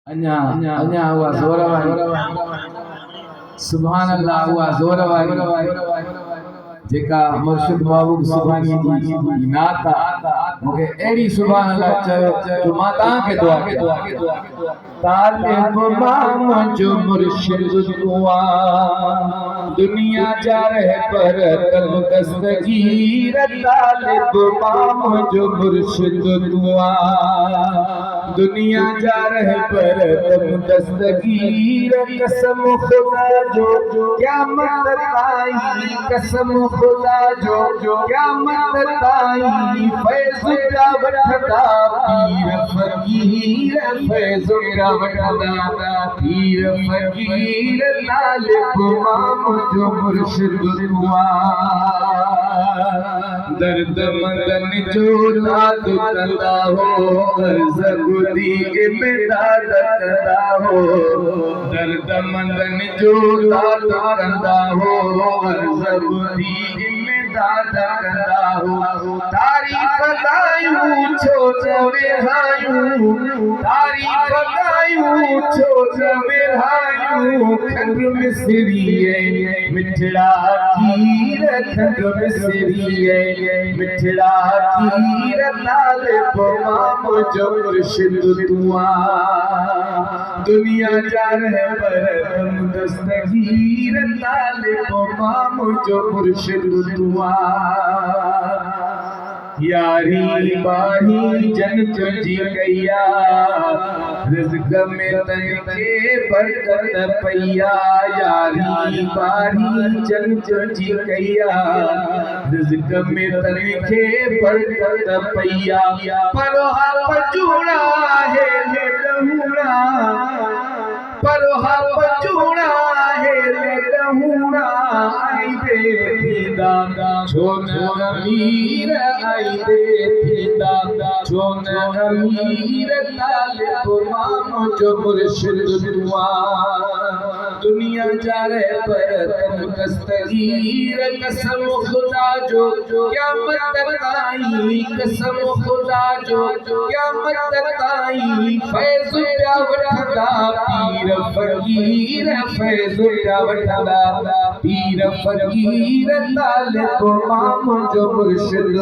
अञा हुआ ज़ोर वारी सुभान अल्लाह हुआ ज़ोर वारी जेका मुर्शिद महबूब सुभानी जी नात मूंखे अहिड़ी सुभान अल्लाह चयो जो मां तव्हांखे दुआ कयां तालिब मां जो मुर्शिद दुआ दुनिया जा रहबर तन दस्तगीर तालिब मां जो मुर्शिद दुआ दुनिया जा रहबर तन दस्तगीर कसम खुदा जो क़यामत ताईं कसम खुदा जो क़यामत ताईं फैज़ का वठदा पीर फकीर फैज़ का वठदा पीर फकीर तालिब मां जो मुर्शिद दुआ दर्द मंदन जो दाद कंदा हो अर्ज़ गुदी इमदाद कंदा हो दर्द मंदन जो दाद कंदा हो अर्ज़ गुदी इमदाद कंदा हो तारीफ़ गायूं छो न विरहायूं तारीफ़ गायूं छो न विरहायूं खंड मिसरिए मिठड़ा खीर खंड मिसरिए मिठड़ा खीर तालिब मां जो मुर्शिद दुआ दुनिया जा रहबर तन दस्तगीर तालिब मां जो मुर्शिद दुआ यारी बाही जन्नत जी कया रिज़्क़ में तनके बरकत पया यारी बाही जन्नत जी कया रिज़्क़ में तनके बरकत पया परोहा पचूड़ा है ले लहूड़ा परोहा पचूड़ा है ले लहूड़ा आई दे थी दादा छोन अमीर आई दे थी दादा छोन अमीर तालिब मां जो मुर्शिद दुआ दुनिया जा रहबर तन दस्तगीर कसम खुदा जो क़यामत ताईं कसम खुदा जो क़यामत ताईं फैज़ का वठदा पीर फकीर फैज़ का वठदा पीर फकीर तालिब मां जो मुर्शिद